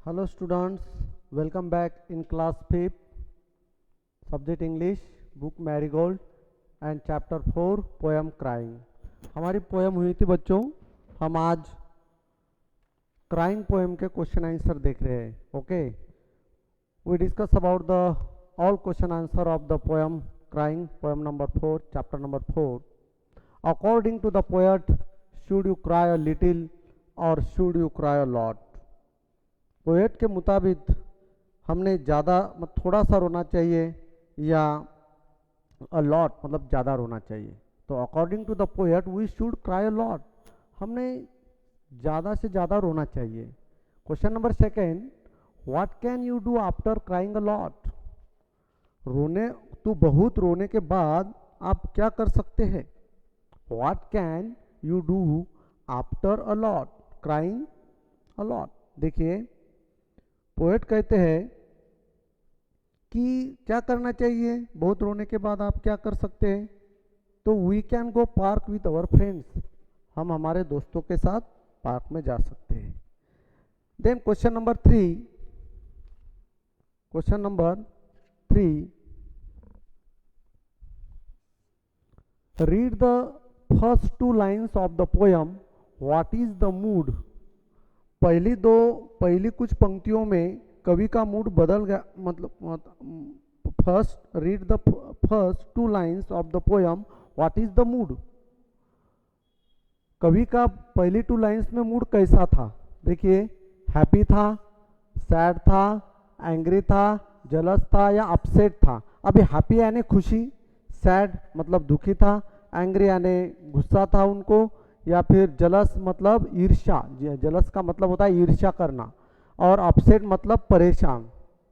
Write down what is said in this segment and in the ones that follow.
Hello students, welcome back in class 5th, subject English, book Marigold and chapter 4 poem Crying। हमारी poem हुई थी बच्चों, हम आज क्राइंग पोएम के क्वेश्चन आंसर देख रहे हैं। Okay, we discuss about the all question answer of the poem crying, poem number 4, chapter number 4। According to the poet, should you cry a little और should you cry a lot. Poet के मुताबिक हमने ज़्यादा थोड़ा सा रोना चाहिए या अ लॉट मतलब ज़्यादा रोना चाहिए। तो according to the poet we should cry a lot, हमने ज़्यादा से ज़्यादा रोना चाहिए। Question number 2, what can you do after crying a lot. बहुत रोने के बाद आप क्या कर सकते हैं। What can you do after a lot, crying a lot. देखिए पोएट कहते हैं कि क्या करना चाहिए, बहुत रोने के बाद आप क्या कर सकते हैं। तो we can go park with our friends, हम हमारे दोस्तों के साथ पार्क में जा सकते हैं। Then question number 3, read the first 2 lines of the poem, what is the mood. पहली कुछ पंक्तियों में कवि का मूड बदल गया, मतलब first read the first 2 lines of the poem, what is the mood. कवि का पहली 2 लाइन्स में मूड कैसा था। देखिए हैप्पी था, सैड था, एंग्री था, जलस था या अपसेट था। अभी हैप्पी यानी खुशी, सैड मतलब दुखी था, एंग्री यानी गुस्सा था उनको, या फिर जलस मतलब ईर्ष्या, जलस का मतलब होता है ईर्ष्या करना, और अपसेट मतलब परेशान,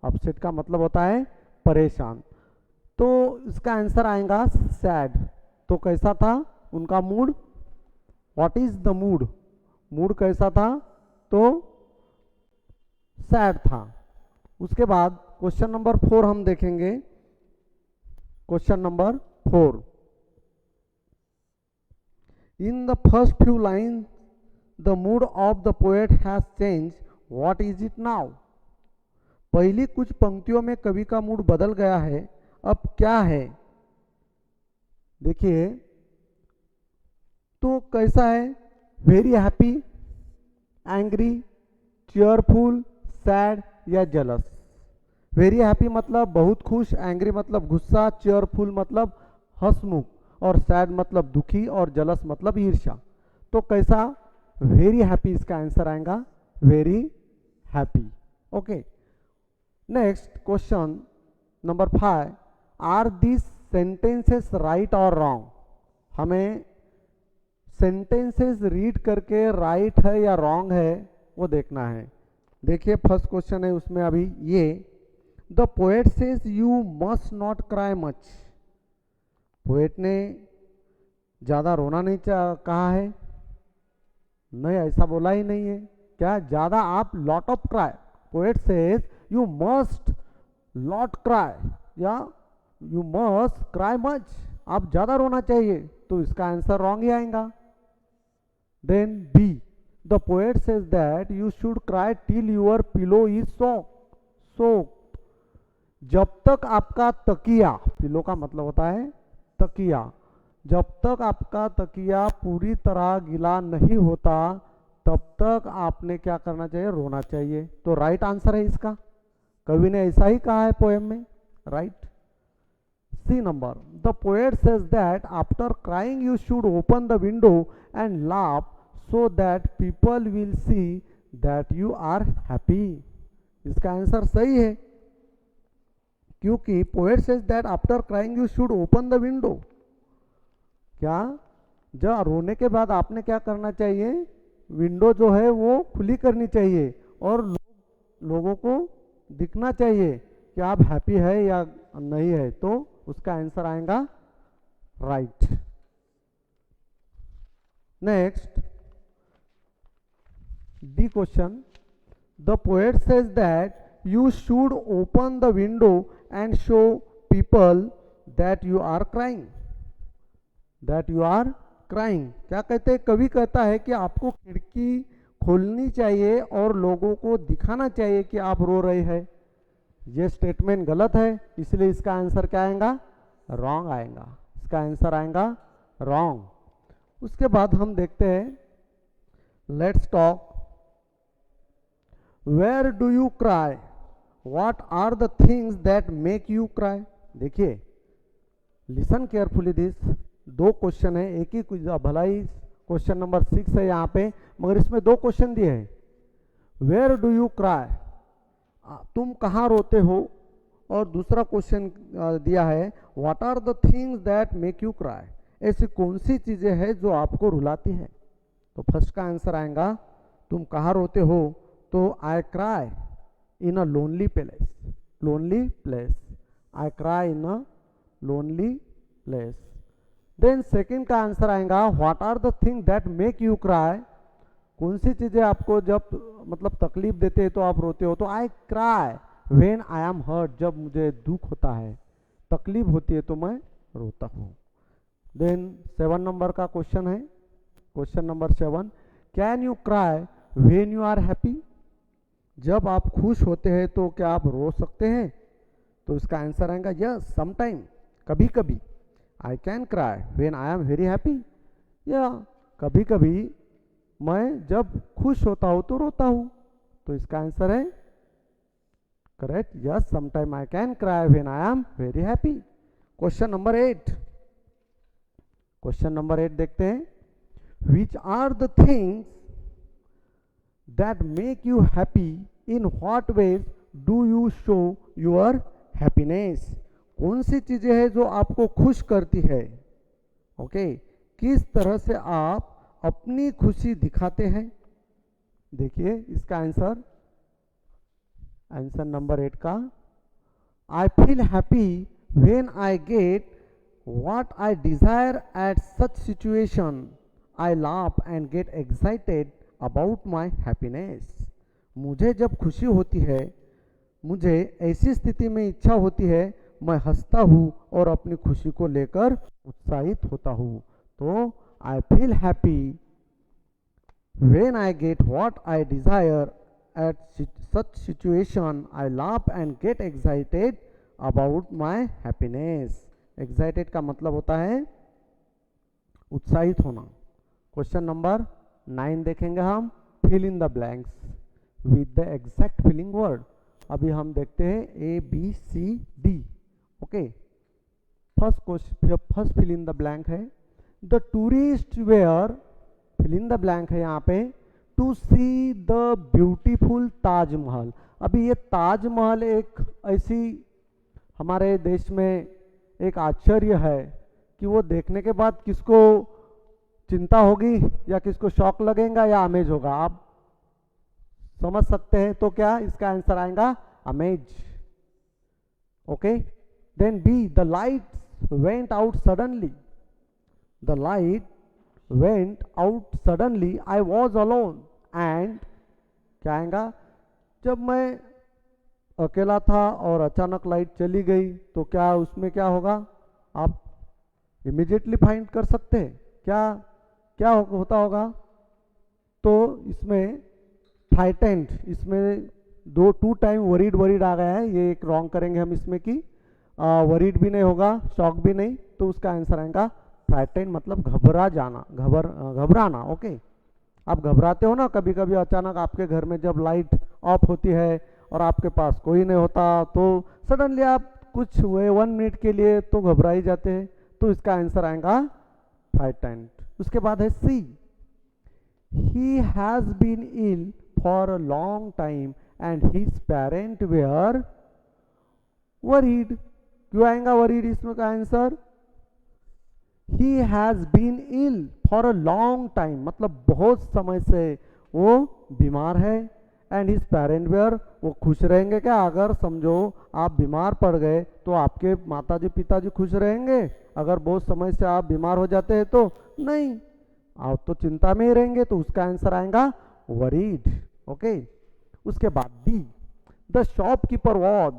अपसेट का मतलब होता है परेशान। तो इसका आंसर आएगा सैड। तो कैसा था उनका mood, what is the mood, mood कैसा था, तो सैड था। उसके बाद क्वेश्चन नंबर 4 हम देखेंगे। Question number 4, in the first few lines the mood of the poet has changed, what is it now। पहली कुछ पंक्तियों में कवि का मूड बदल गया है, अब क्या है। देखिए तो कैसा है, very happy, angry, cheerful, sad या जलस। वेरी हैप्पी मतलब बहुत खुश, एंग्री मतलब गुस्सा, चीयरफुल मतलब हंसमुख, और सैड मतलब दुखी, और जलस मतलब ईर्ष्या। तो कैसा, वेरी हैप्पी इसका आंसर आएगा, very happy. Okay, next question number 5, are this sentences right और रॉन्ग। हमें सेंटेंसेस रीड करके राइट है या रॉन्ग है वो देखना है। देखिए फर्स्ट क्वेश्चन है उसमें अभी ये, the poet says you must not cry much. Poet ने ज़्यादा रोना नहीं कहा है, नहीं ऐसा बोला ही नहीं है। क्या ज़्यादा आप lot of cry, poet says you must lot cry या यू मस्ट क्राई मच, आप ज़्यादा रोना चाहिए। तो इसका आंसर रॉन्ग ही आएगा। Then B, the poet says that you should cry till your pillow is soaked. जब तक आपका तकिया, पिलो का मतलब होता है तकिया, जब तक आपका तकिया पूरी तरह गीला नहीं होता तब तक आपने क्या करना चाहिए, रोना चाहिए। तो राइट आंसर है इसका, कवि ने ऐसा ही कहा है पोएम में, right. C number, the poet says that after crying you should open the window and laugh so that people will see that you are happy. इसका आंसर सही है, क्योंकि poet says that after crying you should open the window. क्या, जब रोने के बाद आपने क्या करना चाहिए, विंडो जो है वो खुली करनी चाहिए और लोगों को दिखना चाहिए कि आप हैप्पी है या नहीं है। तो उसका आंसर आएगा right. Next D question, the poet says that you should open the window and show people that you are crying, that you are crying। क्या कहते हैं, कवि कहता है कि आपको खिड़की खोलनी चाहिए और लोगों को दिखाना चाहिए कि आप रो रहे हैं। ये स्टेटमेंट गलत है, इसलिए इसका आंसर क्या आएगा? रॉन्ग आएगा। इसका आंसर आएगा रॉन्ग। उसके बाद हम देखते हैं, let's talk, where do you cry, what are the things that make you cry. देखिए, लिसन केयरफुली दिस, दो क्वेश्चन है, एक ही भला ही क्वेश्चन नंबर 6 है यहाँ पे, मगर इसमें दो क्वेश्चन दिए हैं। वेयर डू यू क्राई, तुम कहाँ रोते हो, और दूसरा क्वेश्चन दिया है what are the things that make you cry, ऐसी कौन सी चीजें हैं जो आपको रुलाती है। तो फर्स्ट का आंसर आएगा, तुम कहाँ रोते हो, तो I cry in a lonely place, lonely place, I cry in a lonely place. Then second का आंसर आएगा, what are the thing that make you cry, कौन सी चीजें आपको जब मतलब तकलीफ देते हैं तो आप रोते हो, तो I cry when I am hurt, जब मुझे दुख होता है, तकलीफ होती है तो मैं रोता हूँ। देन 7 नंबर का क्वेश्चन है, question number 7, can you cry when you are happy, जब आप खुश होते हैं तो क्या आप रो सकते हैं, तो इसका आंसर आएगा यस समटाइम, कभी कभी। आई can cry when I am very happy, या कभी कभी मैं जब खुश होता हूँ तो रोता हूँ, तो इसका आंसर है correct, yes sometime I can cry when I am very happy. Question number 8, question number 8 देखते हैं, which are the things that make you happy, in what ways do you show your happiness, कौन सी चीजें हैं जो आपको खुश करती है, ओके, किस तरह से आप अपनी खुशी दिखाते हैं। देखिए इसका आंसर, आंसर नंबर 8 का, I feel happy when I get what I Dzire at such situation, I laugh and get excited about my happiness, मुझे जब खुशी होती है, मुझे ऐसी स्थिति में इच्छा होती है, मैं हंसता हूँ और अपनी खुशी को लेकर उत्साहित होता हूँ। तो I feel happy when I get what I Dzire at such situation, I laugh and get excited about my happiness. Excited का मतलब होता है उत्साहित होना। क्वेश्चन नंबर 9 देखेंगे हम, fill in the blanks with the exact filling word. अभी हम देखते हैं ABCD, okay. First question, first fill in the blank है, the tourist where, fill in the blank है यहाँ पे, to see the beautiful Taj Mahal. अभी ये ताजमहल एक ऐसी हमारे देश में एक आश्चर्य है कि वो देखने के बाद किसको चिंता होगी, या किसको शौक लगेगा, या अमेज होगा, आप समझ सकते हैं। तो क्या इसका आंसर आएगा amaze, okay. Then B, the light went out suddenly, the light went out suddenly, I was alone and, क्या आएगा, जब मैं अकेला था और अचानक लाइट चली गई, तो क्या उसमें क्या होगा, आप इमीडिएटली फाइंड कर सकते हैं क्या, क्या होता होगा। तो इसमें फ्राइटेंड, इसमें टू टाइम वरीड वरीड आ गया है, ये एक रॉन्ग करेंगे हम इसमें कि वरीड भी नहीं होगा, शॉक भी नहीं, तो उसका आंसर आएगा फ्राइटेंड, मतलब घबरा जाना, घबराना, ओके। आप घबराते हो ना कभी कभी, अचानक आपके घर में जब लाइट ऑफ होती है और आपके पास कोई नहीं होता, तो सडनली आप कुछ हुए 1 मिनट के लिए तो घबरा ही जाते हैं, तो इसका आंसर आएगा फ्राइटेंड। उसके बाद है see, he has been ill for a long time and his parent were worried, क्यों आएगा वरीड इसमें का answer, he has been ill for a long time, मतलब बहुत समय से वो बीमार है, एंड हिज पेरेंट वेयर, वो खुश रहेंगे क्या, अगर समझो आप बीमार पड़ गए तो आपके माताजी पिताजी खुश रहेंगे, अगर बहुत समय से आप बीमार हो जाते हैं तो नहीं, आप तो चिंता में ही रहेंगे, तो उसका आंसर आएगा वरीड, ओके। उसके बाद D, the shopkeeper was,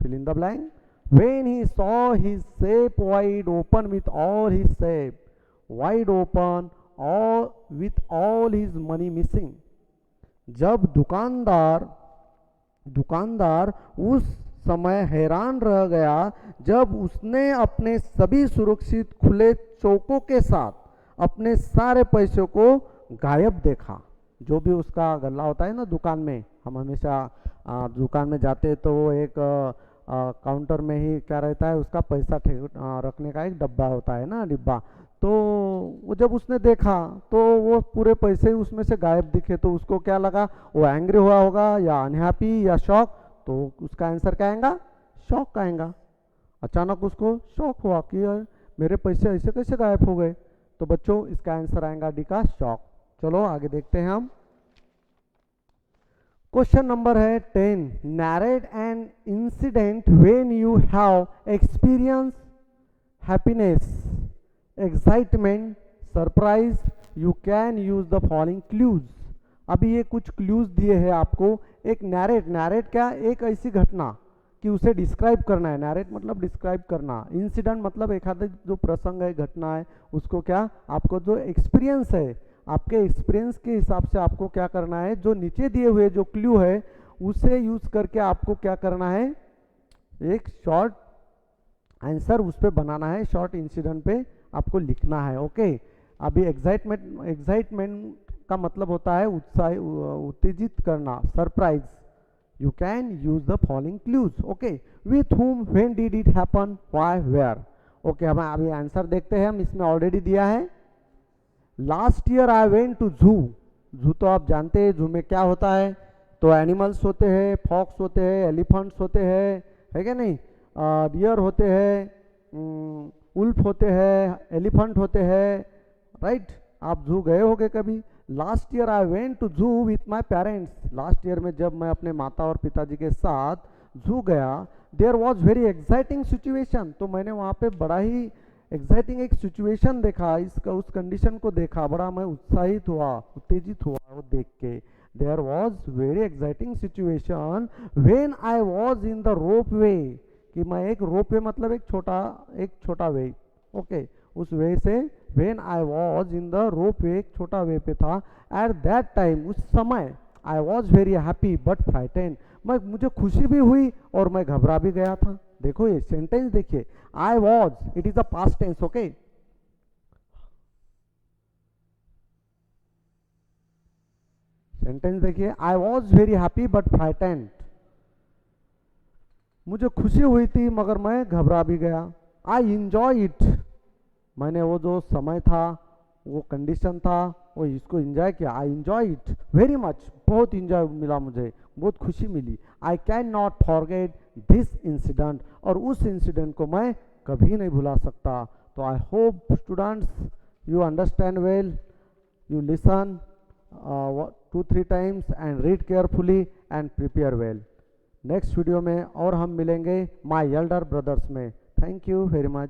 fill in the blank, when he saw his safe wide open with all his safe wide open, all with all his money missing, जब दुकानदार उस समय हैरान रह गया जब उसने अपने सभी सुरक्षित खुले चौकों के साथ अपने सारे पैसों को गायब देखा। जो भी उसका गल्ला होता है ना दुकान में, हम हमेशा दुकान में जाते हैं तो वो एक काउंटर में ही क्या रहता है, उसका पैसा रखने का एक डब्बा होता है ना, डिब्बा। तो वो जब उसने देखा तो वो पूरे पैसे ही उसमें से गायब दिखे, तो उसको क्या लगा, वो एंग्री हुआ होगा या अनहैप्पी या शॉक। तो उसका आंसर क्या आएगा, शॉक आएगा। अचानक उसको शॉक हुआ कि यार मेरे पैसे ऐसे कैसे गायब हो गए। तो बच्चों इसका आंसर आएगा डी का शॉक। चलो आगे देखते हैं हम। क्वेश्चन नंबर है 10, narrate an incident when you have experience happiness, excitement, surprise. You can use the following clues. अभी ये कुछ क्लूज दिए हैं आपको। एक नैरेट क्या, एक ऐसी घटना कि उसे डिस्क्राइब करना है। नैरेट मतलब डिस्क्राइब करना। इंसिडेंट मतलब एक आधा जो प्रसंग है, घटना है, उसको क्या आपको जो एक्सपीरियंस है, आपके एक्सपीरियंस के हिसाब से आपको क्या करना है, जो नीचे दिए हुए जो क्लू है उसे यूज करके आपको क्या करना है, एक शॉर्ट आंसर उस पर बनाना है, शॉर्ट इंसिडेंट पे आपको लिखना है। ओके, अभी एक्साइटमेंट का मतलब होता है उत्साह, उत्तेजित करना, surprise. You can use the following clues. Okay, with whom, when did it happen, why, where. Okay, हम अभी आंसर देखते हैं। हम इसमें ऑलरेडी दिया है, last year I went to zoo. Zoo तो आप जानते हैं, जू में क्या होता है, तो एनिमल्स होते हैं, फॉक्स होते हैं, एलिफेंट्स होते हैं, है क्या नहीं, डियर होते हैं, उल्फ होते हैं, एलिफेंट होते हैं, राइट। आप जू गए होगे कभी। Last year I went to zoo with my parents. Last year में जब मैं अपने माता और पिताजी के साथ जू गया, there was very exciting situation. तो मैंने वहाँ पे बड़ा ही एक्साइटिंग एक सिचुएशन देखा, इसका उस कंडीशन को देखा, बड़ा मैं उत्साहित हुआ, उत्तेजित हुआ वो देख के। There was very exciting situation when I was in the rope way, कि मैं एक रोप वे मतलब एक छोटा वे, ओके, उस वे से when I was in the rope way, एक छोटा वे पे था। एट दैट टाइम, उस समय, आई was very happy but frighten, मुझे खुशी भी हुई और मैं घबरा भी गया था। देखो ये सेंटेंस देखिए, I was, it is a past tense. Okay, sentence देखिए, I was very happy but frightened, मुझे खुशी हुई थी मगर मैं घबरा भी गया। आई इंजॉय इट, मैंने वो जो समय था, वो कंडीशन था, वो इसको एंजॉय किया। I enjoy it very much, बहुत इंजॉय मिला मुझे, बहुत खुशी मिली। I can not forget this incident, और उस इंसिडेंट को मैं कभी नहीं भुला सकता। तो I hope students you understand well, you listen 2-3 times and read carefully and prepare well. Next video में और हम मिलेंगे माय एल्डर ब्रदर्स में। Thank you very much.